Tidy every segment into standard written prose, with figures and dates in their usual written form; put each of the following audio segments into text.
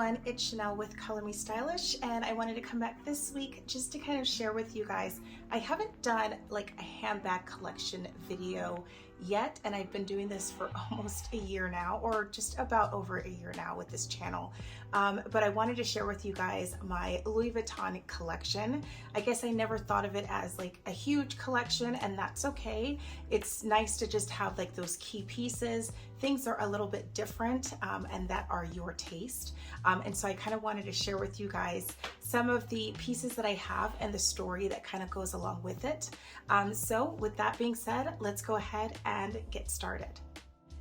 everyone, it's Chanel with Color Me Stylish, and I wanted to come back this week just to kind of share with you guys. I haven't done like a handbag collection video yet, and I've been doing this for almost a year now, or just about over a year now with this channel. But I wanted to share with you guys my Louis Vuitton collection. I guess I never thought of it as like a huge collection, and that's okay. It's nice to just have like those key pieces. Things are a little bit different and that are your taste. And so I kind of wanted to share with you guys some of the pieces that I have and the story that kind of goes along with it. So with that being said, let's go ahead and get started.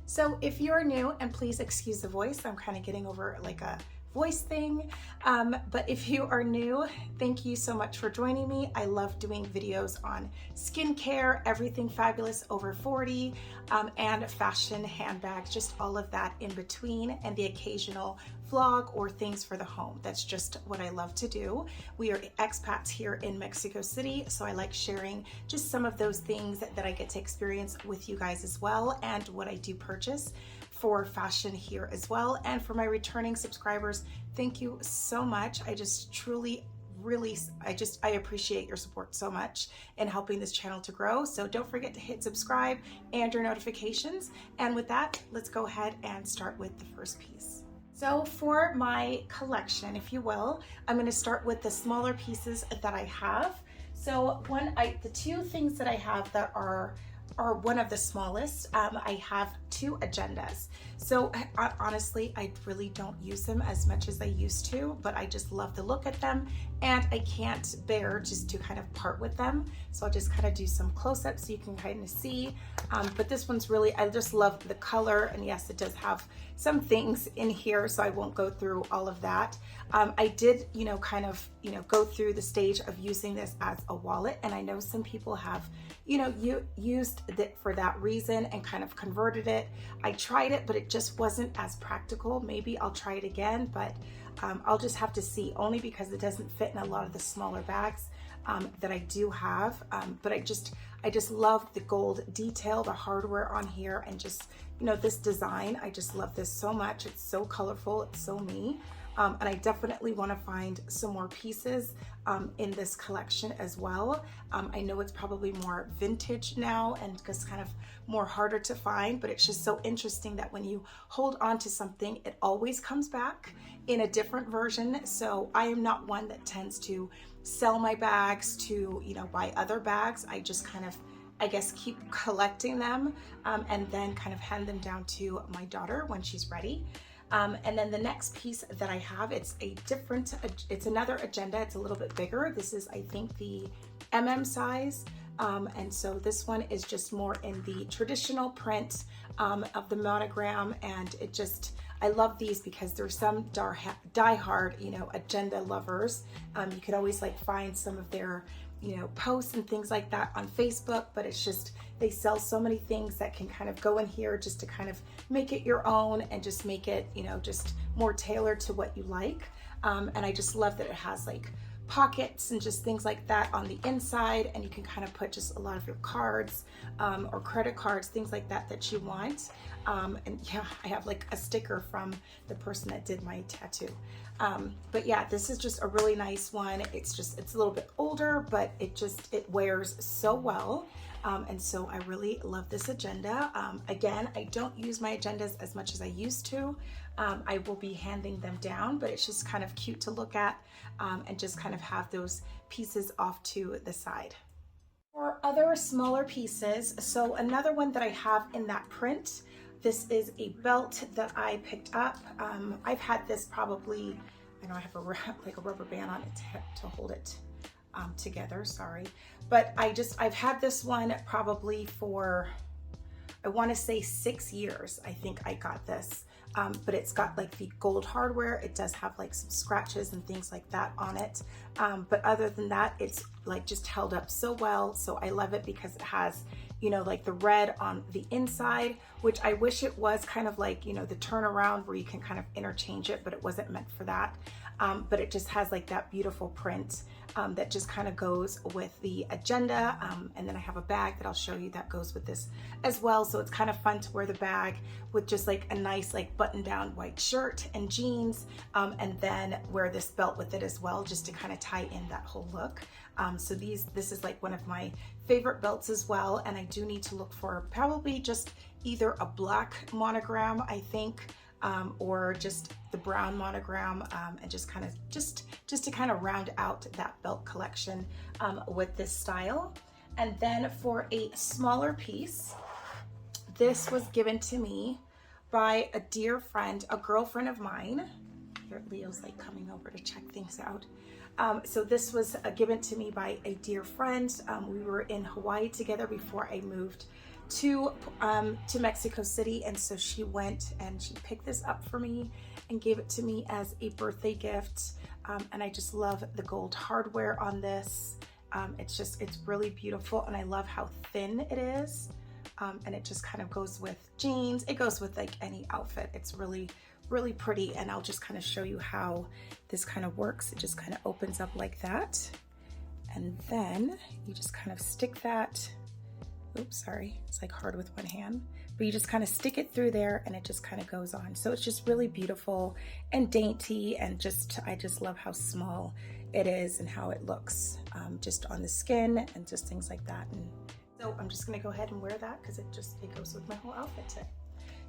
So if you're new, and please excuse the voice, I'm kind of getting over like a voice thing, but if you are new, thank you so much for joining me. I love doing videos on skincare, everything fabulous over 40, and fashion, handbags, just all of that in between, and the occasional vlog or things for the home. That's just what I love to do. We are expats here in Mexico City, so I like sharing just some of those things that I get to experience with you guys as well, and what I do purchase for fashion here as well. And for my returning subscribers, thank you so much. I just truly I appreciate your support so much in helping this channel to grow. So don't forget to hit subscribe and your notifications. And with that, let's go ahead and start with the first piece. So for my collection, if you will, I'm going to start with the smaller pieces that I have. So the two things that I have that are one of the smallest. I have two agendas. So honestly, I really don't use them as much as I used to, but I just love to look at them, and I can't bear just to kind of part with them. So I'll just kind of do some close-ups so you can kind of see. But this one's really, I just love the color, and yes, it does have some things in here, so I won't go through all of that. I did, go through the stage of using this as a wallet, and I know some people have, used it for that reason and kind of converted it. I tried it, but it just wasn't as practical. Maybe I'll try it again, but I'll just have to see, only because it doesn't fit in a lot of the smaller bags that I do have. But I just love the gold detail, the hardware on here, and just, this design. I just love this so much. It's so colorful. It's so me. And I definitely want to find some more pieces in this collection as well. I know it's probably more vintage now and just kind of more harder to find, but it's just so interesting that when you hold on to something, it always comes back in a different version. So I am not one that tends to sell my bags to, buy other bags. I just kind of, I guess, keep collecting them and then kind of hand them down to my daughter when she's ready. And then the next piece that I have, it's another agenda. It's a little bit bigger. This is, I think, the size. And so this one is just more in the traditional print of the monogram. And I love these because there's some diehard, agenda lovers. You could always find some of their posts and things like that on Facebook, but it's just, they sell so many things that can kind of go in here just to kind of make it your own and just make it, just more tailored to what you like. And I just love that it has pockets and just things like that on the inside, and you can kind of put just a lot of your cards or credit cards, things like that you want. And yeah, I have a sticker from the person that did my tattoo. But yeah, this is just a really nice one. It's a little bit older, but it wears so well. And so I really love this agenda. Again, I don't use my agendas as much as I used to. I will be handing them down, but it's just kind of cute to look at and just kind of have those pieces off to the side. For other smaller pieces, so another one that I have in that print, this is a belt that I picked up. I've had this probably, I have a rubber band on it to hold it together, sorry. But I've had this one probably for, I want to say 6 years. I think I got this, but it's got the gold hardware. It does have some scratches and things like that on it. But other than that, it's just held up so well. So I love it because it has, the red on the inside, which I wish it was kind of the turnaround where you can kind of interchange it, but it wasn't meant for that. but it just has like that beautiful print that just kind of goes with the agenda. And then I have a bag that I'll show you that goes with this as well. So it's kind of fun to wear the bag with just like a nice like button down white shirt and jeans, and then wear this belt with it as well, just to kind of tie in that whole look. So this is like one of my favorite belts as well. And I do need to look for probably just either a black monogram, I think, or just the brown monogram, and just to kind of round out that belt collection with this style. And then for a smaller piece, this was given to me by a dear friend, a girlfriend of mine. Here, Leo's like coming over to check things out. So this was given to me by a dear friend. We were in Hawaii together before I moved to Mexico City, and so she went and she picked this up for me and gave it to me as a birthday gift. And I just love the gold hardware on this. It's really beautiful, and I love how thin it is. And it just kind of goes with jeans. It goes with like any outfit. It's really pretty, and I'll just kind of show you how this kind of works. It just kind of opens up like that, and then you just kind of stick that, oops, sorry, it's like hard with one hand, but you just kind of stick it through there and it just kind of goes on. So it's just really beautiful and dainty, and I just love how small it is and how it looks just on the skin and just things like that. And so I'm just gonna go ahead and wear that because it goes with my whole outfit today.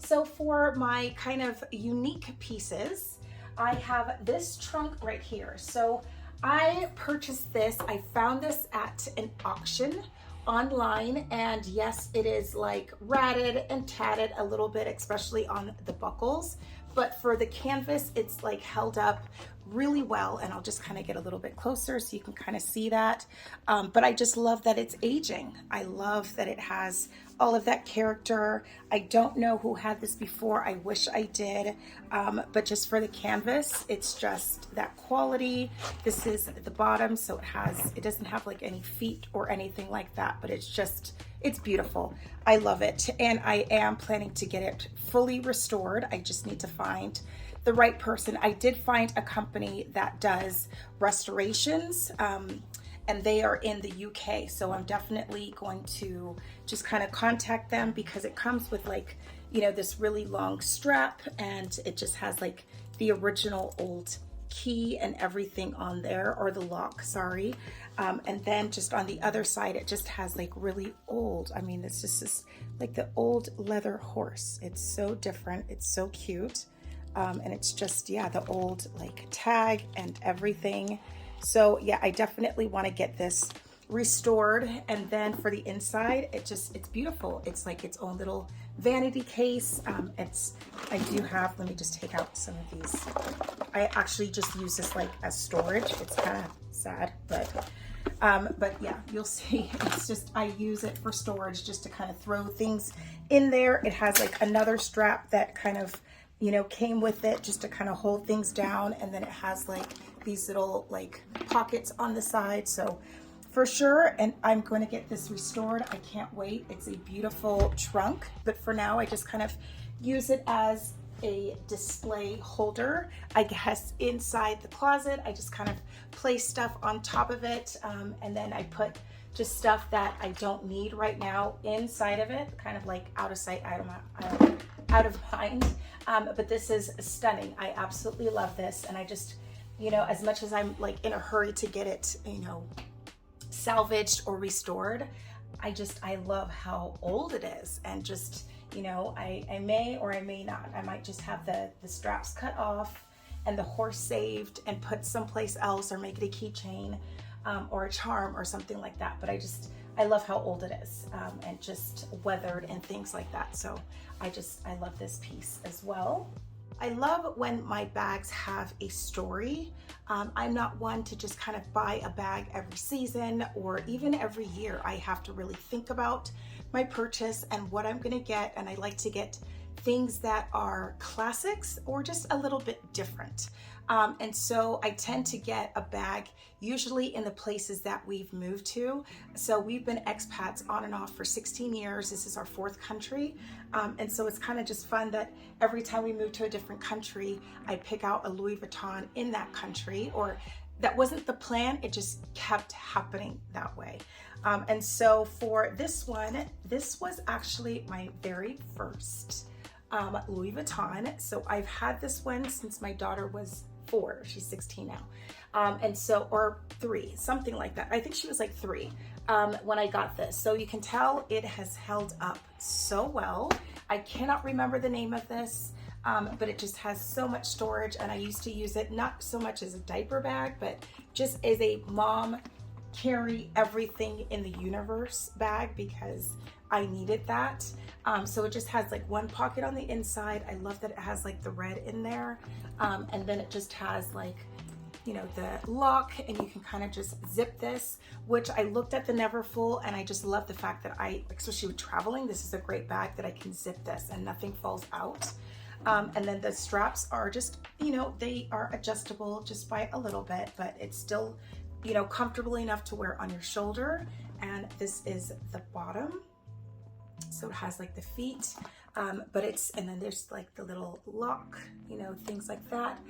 So for my kind of unique pieces, I have this trunk right here. So I purchased this, I found this at an auction online, and yes, it is like ratted and tatted a little bit, especially on the buckles, but for the canvas, it's like held up really well, and I'll just kind of get a little bit closer so you can kind of see that. But I just love that it's aging. I love that it has all of that character. I don't know who had this before. I wish I did, but just for the canvas, it's just that quality. This is the bottom, so it doesn't have like any feet or anything like that, but it's beautiful. I love it, and I am planning to get it fully restored. I just need to find the right person. I did find a company that does restorations, and they are in the UK. So I'm definitely going to just kind of contact them, because it comes with like, you know, this really long strap, and it just has like the original old key and everything on there, or the lock, sorry. And then just on the other side, it just has like really old, I mean, it's just like the old leather horse. It's so different. It's so cute. And it's just, yeah, the old like tag and everything. So yeah, I definitely want to get this restored. And then for the inside, it's beautiful. It's like its own little vanity case. I do have, let me just take out some of these. I actually just use this like as storage. It's kind of sad, but yeah, you'll see, it's just, I use it for storage just to kind of throw things in there. It has like another strap that kind of, you know, came with it just to kind of hold things down. And then it has like these little like pockets on the side. So for sure, and I'm going to get this restored. I can't wait. It's a beautiful trunk, but for now I just kind of use it as a display holder, I guess, inside the closet. I just kind of place stuff on top of it, and then I put just stuff that I don't need right now inside of it, kind of like out of sight, out of mind. But this is stunning. I absolutely love this, and I just, you know, as much as I'm like in a hurry to get it, you know, salvaged or restored, I love how old it is. And just, you know, I may or I may not, I might just have the straps cut off and the horse saved and put someplace else, or make it a keychain, or a charm or something like that. But I love how old it is, and just weathered and things like that. So I love this piece as well. I love when my bags have a story. I'm not one to just kind of buy a bag every season or even every year. I have to really think about my purchase and what I'm gonna get, and I like to get things that are classics or just a little bit different. And so I tend to get a bag usually in the places that we've moved to. So we've been expats on and off for 16 years. This is our 4th country. And so it's kind of just fun that every time we move to a different country, I pick out a Louis Vuitton in that country, or that wasn't the plan, it just kept happening that way. And so for this one, this was actually my very first Louis Vuitton. So I've had this one since my daughter was 4, she's 16 now. And so, or 3, something like that. I think she was like 3 when I got this. So you can tell it has held up so well. I cannot remember the name of this, but it just has so much storage, and I used to use it not so much as a diaper bag, but just as a mom carry everything in the universe bag, because I needed that. So it just has like one pocket on the inside. I love that it has like the red in there. And then it just has like, you know, the lock, and you can kind of just zip this, which I looked at the Neverfull, and I just love the fact that especially with traveling, this is a great bag that I can zip this and nothing falls out. And then the straps are just, you know, they are adjustable just by a little bit, but it's still, you know, comfortable enough to wear on your shoulder. And this is the bottom. So it has like the feet, but and then there's like the little lock, you know, things like that.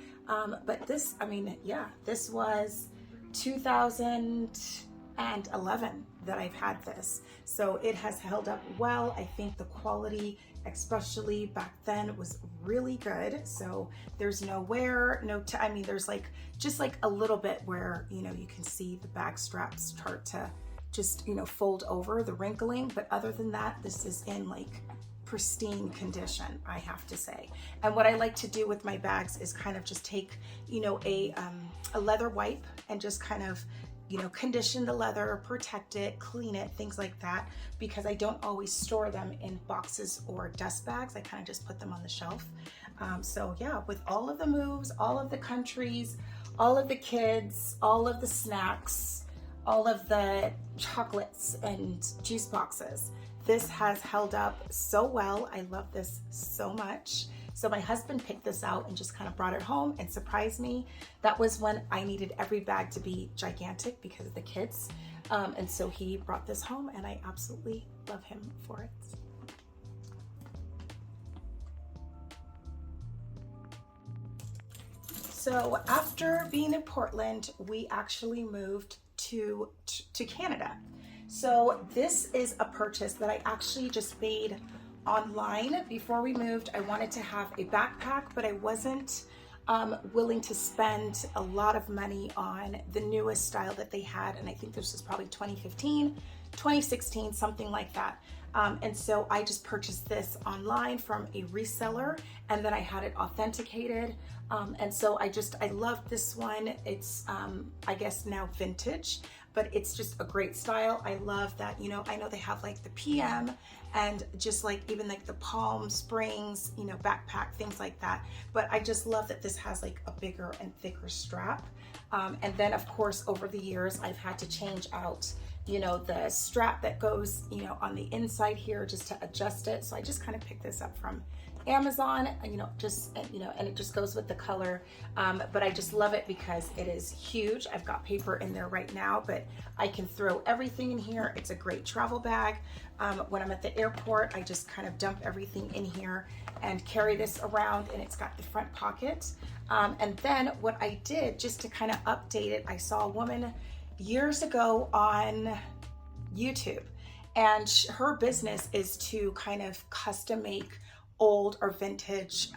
But this, I mean, yeah, this was 2011 that I've had this. So it has held up well. I think the quality, especially back then, was really good. So there's no wear, I mean, there's like, just like a little bit where, you know, you can see the bag straps start to just, you know, fold over, the wrinkling. But other than that, this is in like pristine condition, I have to say. And what I like to do with my bags is kind of just take, you know, a leather wipe and just kind of, you know, condition the leather, protect it, clean it, things like that, because I don't always store them in boxes or dust bags. I kind of just put them on the shelf. So yeah, with all of the moves, all of the countries, all of the kids, all of the snacks, all of the chocolates and juice boxes, this has held up so well. I love this so much. So my husband picked this out and just kind of brought it home and surprised me. That was when I needed every bag to be gigantic because of the kids. And so he brought this home, and I absolutely love him for it. So after being in Portland, we actually moved to Canada. So this is a purchase that I actually just made online. Before we moved, I wanted to have a backpack, but I wasn't willing to spend a lot of money on the newest style that they had. And I think this was probably 2015, 2016, something like that. And so I just purchased this online from a reseller, and then I had it authenticated. And so I love this one. It's, I guess now vintage, but it's just a great style. I love that, you know, I know they have like the PM and just like even like the Palm Springs, you know, backpack, things like that. But I just love that this has like a bigger and thicker strap. And then of course, over the years, I've had to change out, you know, the strap that goes, you know, on the inside here just to adjust it. So I just kind of picked this up from Amazon, you know, just, you know, and it just goes with the color. But I just love it because it is huge. I've got paper in there right now, but I can throw everything in here. It's a great travel bag. When I'm at the airport, I just kind of dump everything in here and carry this around, and it's got the front pocket. And then what I did just to kind of update it, I saw a woman years ago on YouTube, and her business is to kind of custom make old or vintage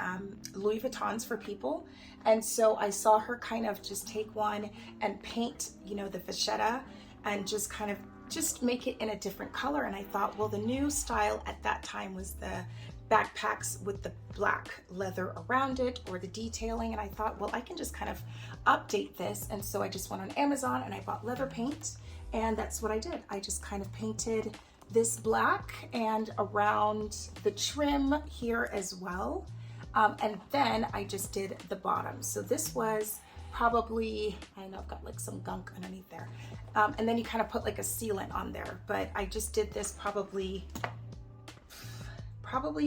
Louis Vuittons for people. And so I saw her kind of just take one and paint, you know, the vachetta and just kind of just make it in a different color. And I thought, well, the new style at that time was the backpacks with the black leather around it or the detailing. And I thought, well, I can just kind of update this. And so I just went on Amazon and I bought leather paint, and that's what I did. I just kind of painted this black and around the trim here as well. And then I just did the bottom. So this was probably, I know I've got like some gunk underneath there. And then you kind of put like a sealant on there, but I just did this probably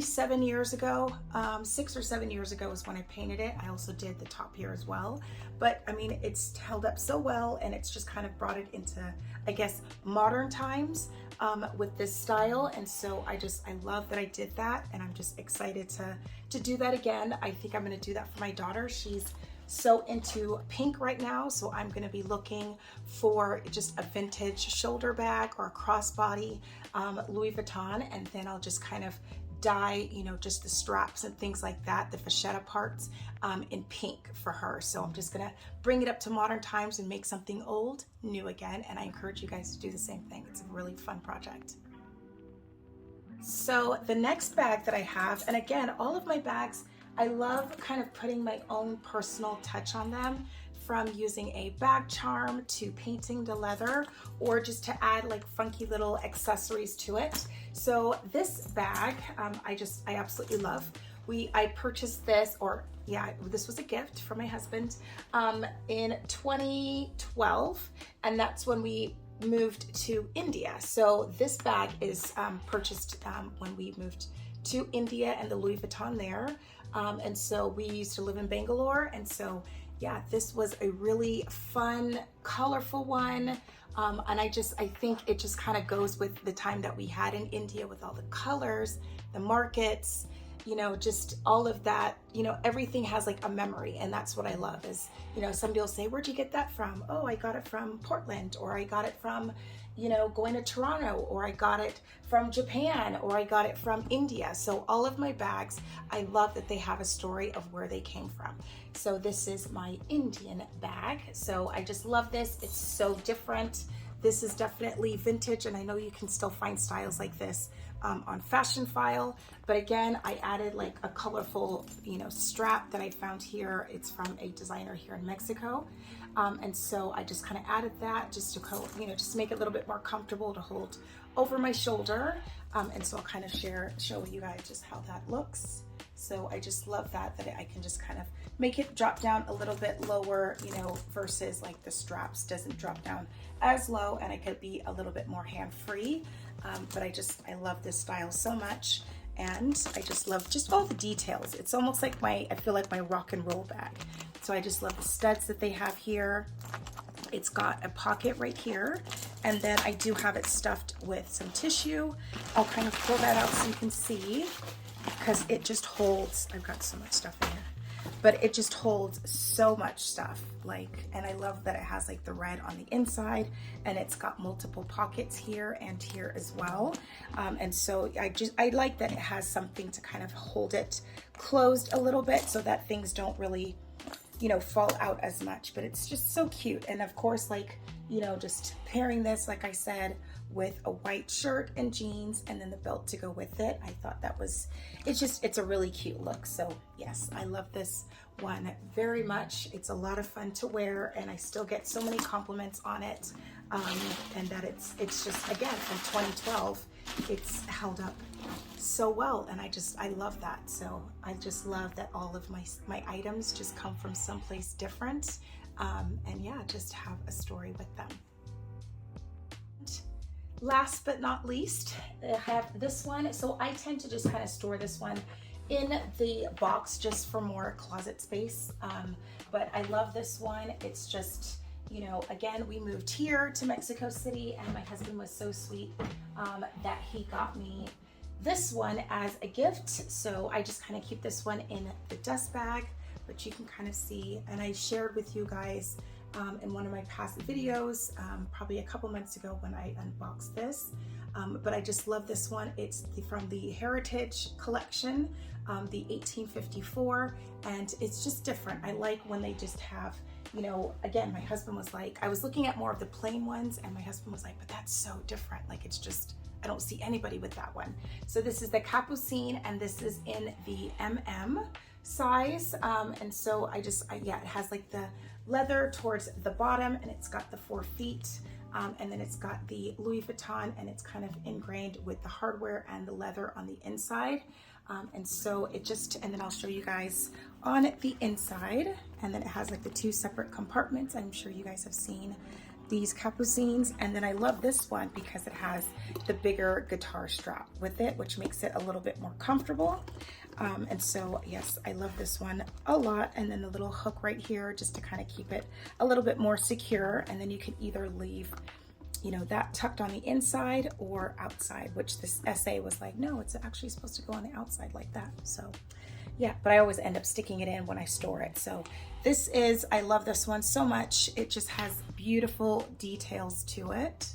7 years ago. 6 or 7 years ago is when I painted it. I also did the top here as well. But I mean, it's held up so well, and it's just kind of brought it into, I guess, modern times with this style. And so I love that I did that, and I'm just excited to do that again. I think I'm gonna do that for my daughter. She's so into pink right now, so I'm gonna be looking for just a vintage shoulder bag or a crossbody Louis Vuitton, and then I'll just kind of dye, you know, just the straps and things like that, the fascetta parts in pink for her. So I'm just gonna bring it up to modern times and make something old new again, and I encourage you guys to do the same thing. It's a really fun project. So the next bag that I have, and again, all of my bags, I love kind of putting my own personal touch on them, from using a bag charm to painting the leather, or just to add like funky little accessories to it. So this bag, I absolutely love. I purchased this, or yeah, this was a gift from my husband in 2012, and that's when we moved to India. So this bag is purchased when we moved to India, and the Louis Vuitton there. And so we used to live in Bangalore, and so yeah, this was a really fun, colorful one. And I think it just kind of goes with the time that we had in India, with all the colors, the markets, you know, just all of that, you know, everything has like a memory. And that's what I love is, you know, somebody will say, where'd you get that from? Oh, I got it from Portland, or I got it from, you know, going to Toronto, or I got it from Japan, or I got it from India. So all of my bags, I love that they have a story of where they came from. So this is my Indian bag. So I just love this. It's so different. This is definitely vintage, and I know you can still find styles like this on Fashion File. But again, I added like a colorful, you know, strap that I found here. It's from a designer here in Mexico. And so I just kind of added that just to, you know, just make it a little bit more comfortable to hold over my shoulder. And so I'll kind of show you guys just how that looks. So I just love that I can just kind of make it drop down a little bit lower, you know, versus like the straps doesn't drop down as low, and I could be a little bit more hand-free. But I love this style so much, and I just love just all the details. It's almost like I feel like my rock and roll bag. So I just love the studs that they have here. It's got a pocket right here, and then I do have it stuffed with some tissue. I'll kind of pull that out so you can see, because it just holds, I've got so much stuff in here, but it just holds so much stuff. Like, and I love that it has like the red on the inside, and it's got multiple pockets here and here as well. And so I like that it has something to kind of hold it closed a little bit so that things don't really, you know, fall out as much. But it's just so cute. And of course, like, you know, just pairing this, like I said, with a white shirt and jeans, and then the belt to go with it, I thought that was, it's a really cute look. So yes, I love this one very much. It's a lot of fun to wear, and I still get so many compliments on it. And that it's just, again, from 2012, it's held up so well, and I love that. So I just love that all of my items just come from someplace different, and yeah, just have a story with them. Last but not least, I have this one. So I tend to just kind of store this one in the box just for more closet space, but I love this one. It's just, you know, again, we moved here to Mexico City, and my husband was so sweet that he got me this one as a gift. So I just kind of keep this one in the dust bag, which you can kind of see, and I shared with you guys in one of my past videos, probably a couple months ago when I unboxed this. But I just love this one. It's from the Heritage collection, the 1854, and it's just different. I like when they just have, you know, again, my husband was like, I was looking at more of the plain ones, and my husband was like, but that's so different. Like, it's just, I don't see anybody with that one. So this is the Capucine, and this is in the MM size. And so yeah, it has like the leather towards the bottom, and it's got the 4 feet. And then it's got the Louis Vuitton, and it's kind of ingrained with the hardware and the leather on the inside. And so it just, and then I'll show you guys on the inside. and then it has like the two separate compartments. I'm sure you guys have seen these capucines. And then I love this one because it has the bigger guitar strap with it, which makes it a little bit more comfortable. And so yes, I love this one a lot. And then the little hook right here just to kind of keep it a little bit more secure. And then you can either leave, you know, that tucked on the inside or outside, which this essay was like, no, it's actually supposed to go on the outside like that. So yeah, but I always end up sticking it in when I store it. So this is, I love this one so much. It just has beautiful details to it.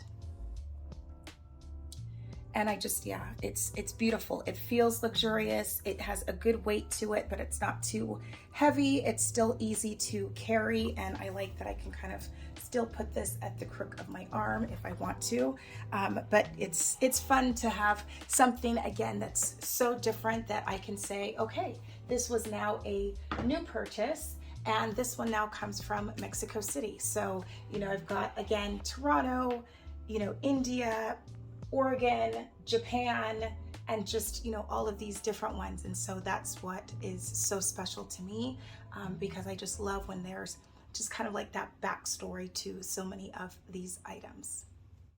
And I just, yeah, it's beautiful. It feels luxurious. It has a good weight to it, but it's not too heavy. It's still easy to carry. And I like that I can kind of still put this at the crook of my arm if I want to. But it's fun to have something, again, that's so different that I can say, okay, this was now a new purchase. And this one now comes from Mexico City. So, you know, I've got, again, Toronto, you know, India, Oregon, Japan, and just, you know, all of these different ones. And so that's what is so special to me, because I just love when there's just kind of like that backstory to so many of these items.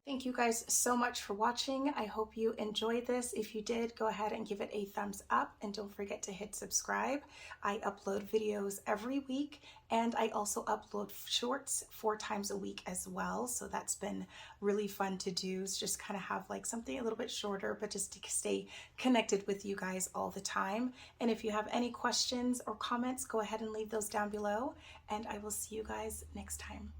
Thank you guys so much for watching. I hope you enjoyed this. If you did, go ahead and give it a thumbs up, and don't forget to hit subscribe. I upload videos every week, and I also upload shorts 4 times a week as well. So that's been really fun to do. It's just kind of have like something a little bit shorter, but just to stay connected with you guys all the time. And if you have any questions or comments, go ahead and leave those down below, and I will see you guys next time.